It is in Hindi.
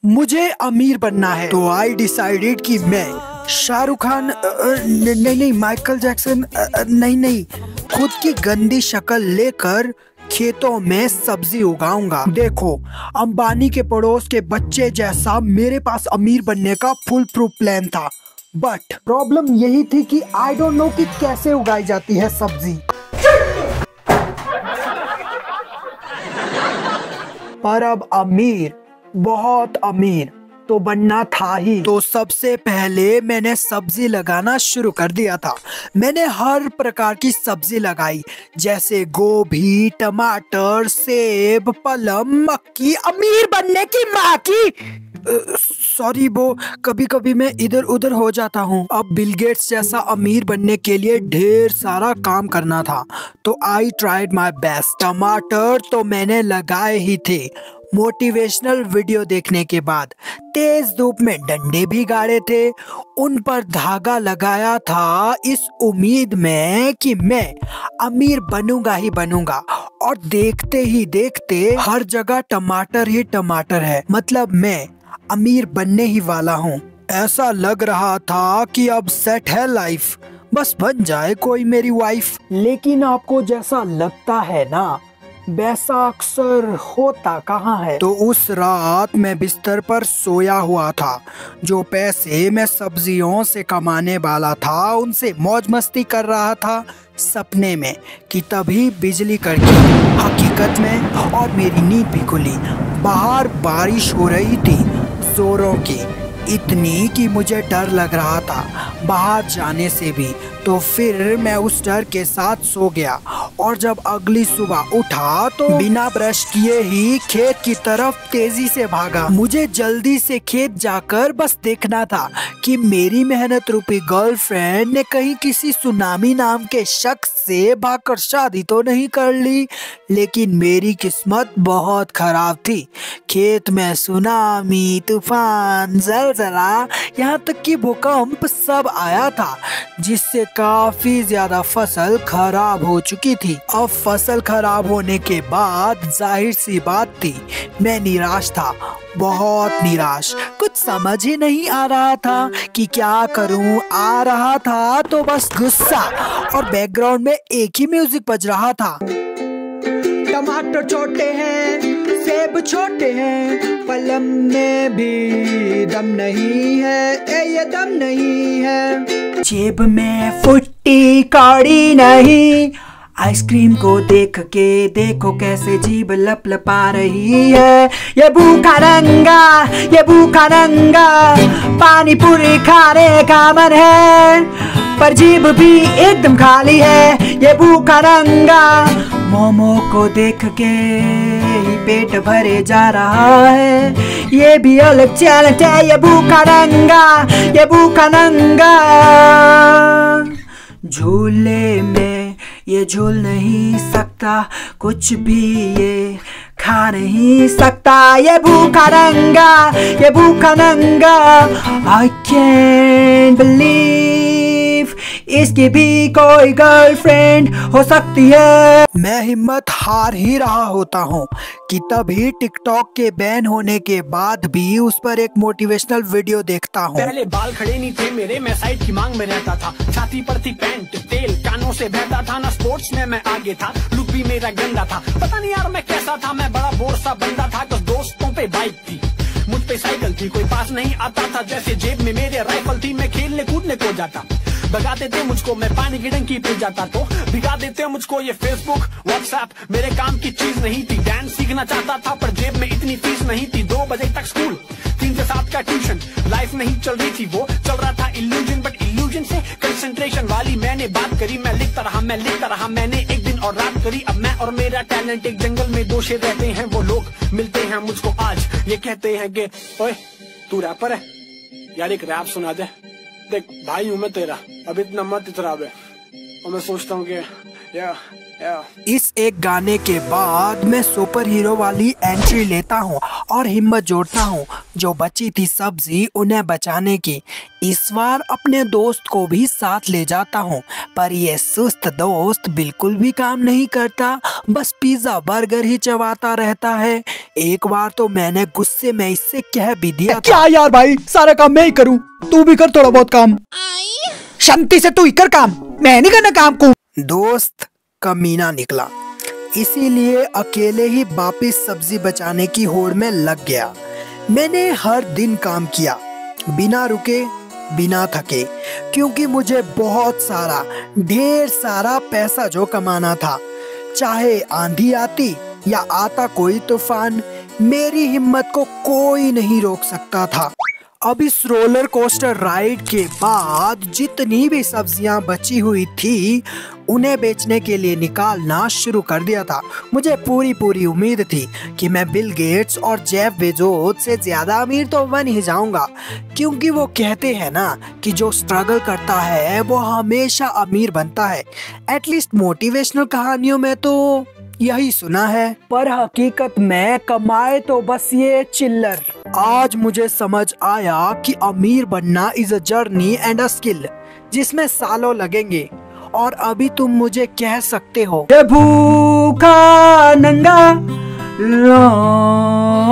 मुझे अमीर बनना है। तो आई डिसाइडेड कि मैं शाहरुख खान नहीं माइकल जैक्सन नहीं खुद की गंदी शक्ल लेकर खेतों में सब्जी उगाऊंगा। देखो, अंबानी के पड़ोस के बच्चे जैसा मेरे पास अमीर बनने का फुल प्रूफ प्लान था, बट प्रॉब्लम यही थी कि आई डोंट नो कि कैसे उगाई जाती है सब्जी। पर अब अमीर, बहुत अमीर तो बनना था ही। तो सबसे पहले मैंने सब्जी लगाना शुरू कर दिया था। मैंने हर प्रकार की सब्जी लगाई, जैसे गोभी, टमाटर, सेब, पलम, मक्की। अमीर बनने की माँ की सॉरी वो, कभी कभी मैं इधर उधर हो जाता हूँ। अब बिल गेट्स जैसा अमीर बनने के लिए ढेर सारा काम करना था, तो आई ट्राइड माई बेस्ट। टमाटर तो मैंने लगाए ही थे। मोटिवेशनल वीडियो देखने के बाद तेज धूप में डंडे भी गाड़े थे, उन पर धागा लगाया था इस उम्मीद में कि मैं अमीर बनूंगा ही बनूंगा। और देखते ही देखते हर जगह टमाटर ही टमाटर है, मतलब मैं अमीर बनने ही वाला हूँ। ऐसा लग रहा था कि अब सेट है लाइफ, बस बन जाए कोई मेरी वाइफ। लेकिन आपको जैसा लगता है ना, वैसा अक्सर होता कहाँ है। तो उस रात मैं बिस्तर पर सोया हुआ था। जो पैसे मैं सब्जियों से कमाने वाला था, उनसे मौज मस्ती कर रहा था सपने में, कि तभी बिजली कड़की हकीकत में, और मेरी नींद भी खुली। बाहर बारिश हो रही थी, जोरों की, इतनी कि मुझे डर लग रहा था बाहर जाने से भी। तो फिर मैं उस डर के साथ सो गया, और जब अगली सुबह उठा तो बिना ब्रश किए ही खेत की तरफ तेजी से भागा। मुझे जल्दी से खेत जाकर बस देखना था कि मेरी मेहनत रूपी गर्लफ्रेंड ने कहीं किसी सुनामी नाम के शख्स से भागकर शादी तो नहीं कर ली। लेकिन मेरी किस्मत बहुत खराब थी। खेत में सुनामी, तूफान, ज़लज़ला, यहाँ तक कि भूकंप सब आया था, जिससे काफी ज्यादा फसल खराब हो चुकी थी। अब फसल खराब होने के बाद जाहिर सी बात थी, मैं निराश था, बहुत निराश। कुछ समझ ही नहीं आ रहा था कि क्या करूं। आ रहा था तो बस गुस्सा, और बैकग्राउंड में एक ही म्यूजिक बज रहा था। टमाटर छोटे हैं, सेब छोटे हैं, पलम में भी दम नहीं है, ये दम नहीं है। जेब में फुट्टी कौड़ी नहीं, आइसक्रीम को देख के देखो कैसे जीभ लपलपा रही है। ये भूखा नंगा पानी पूरी खाने का मन है, पर जीभ भी एकदम खाली है। ये भूखा नंगा मोमो को देख के ही पेट भरे जा रहा है, ये भी अलग चैलेंज है। ये भूखा नंगा झूले में ये झूल नहीं सकता, कुछ भी ये खा नहीं सकता। ये भूखा नंगा I can't believe इसकी भी कोई गर्लफ्रेंड हो सकती है। मैं हिम्मत हार ही रहा होता हूँ कि तभी टिकटॉक के बैन होने के बाद भी उस पर एक मोटिवेशनल वीडियो देखता हूँ। पहले बाल खड़े नहीं थे मेरे, मैं साइड की मांग में रहता था, छाती पर थी पैंट, तेल कानों से बहता था ना, स्पोर्ट्स में मैं आगे था, लुक भी मेरा गंदा था। पता नहीं यार मैं कैसा था, मैं बड़ा बोर सा बंदा था। तो दोस्तों पे बाइक थी, मुझ पे साइकिल थी, कोई पास नहीं आता था, जैसे जेब में मेरे राइफल थी। मैं खेलने कूदने को जाता, भगा देते मुझको, मैं पानी की टंकी पे जाता तो भिगा देते मुझको। ये फेसबुक व्हाट्सएप मेरे काम की चीज नहीं थी। डांस सीखना चाहता था पर जेब में इतनी फीस नहीं थी। 2 बजे तक स्कूल, 3 से 7 का ट्यूशन, लाइफ नहीं चल रही थी, वो चल रहा था इल्यूजन। बट इल्यूजन से कंसंट्रेशन वाली मैंने बात करी, मैं लिखता रहा, मैंने एक दिन और रात करी। अब मैं और मेरा टैलेंट एक जंगल में 2 शेर रहते हैं, वो लोग मिलते हैं मुझको आज, ये कहते हैं कि ओए तू रैपर है यार, एक रैप सुना दे। देख भाई हूं मैं तेरा, अब इतना मत इतरावे, और मैं सोचता हूँ कि इस एक गाने के बाद मैं सुपर हीरो वाली एंट्री लेता हूँ और हिम्मत जोड़ता हूँ जो बची थी सब्जी उन्हें बचाने की। इस बार अपने दोस्त को भी साथ ले जाता हूँ, पर ये सुस्त दोस्त बिल्कुल भी काम नहीं करता, बस पिज्जा बर्गर ही चबाता रहता है। एक बार तो मैंने गुस्से में इससे कह भी दिया था, क्या यार भाई, सारा काम मैं ही करूँ, तू भी कर थोड़ा बहुत काम। शांति से तू ही कर काम, मैं नहीं करना काम को। दोस्त कमीना निकला, इसीलिए अकेले ही वापिस सब्जी बचाने की होड़ में लग गया। मैंने हर दिन काम किया, बिना रुके बिना थके, क्योंकि मुझे बहुत सारा ढेर सारा पैसा जो कमाना था। चाहे आंधी आती या आता कोई तूफान, मेरी हिम्मत को कोई नहीं रोक सकता था। अब इस रोलर कोस्टर राइड के बाद जितनी भी सब्जियां बची हुई थी उन्हें बेचने के लिए निकालना शुरू कर दिया था। मुझे पूरी उम्मीद थी कि मैं बिल गेट्स और जेफ बेजोस से ज्यादा अमीर तो बन ही जाऊंगा, क्योंकि वो कहते हैं ना कि जो स्ट्रगल करता है वो हमेशा अमीर बनता है। एटलीस्ट मोटिवेशनल कहानियों में तो यही सुना है, पर हकीकत में कमाए तो बस ये चिल्लर। आज मुझे समझ आया कि अमीर बनना is a journey and a skill जिसमें सालों लगेंगे। और अभी तुम मुझे कह सकते हो, ये भूखा नंगा लौंडा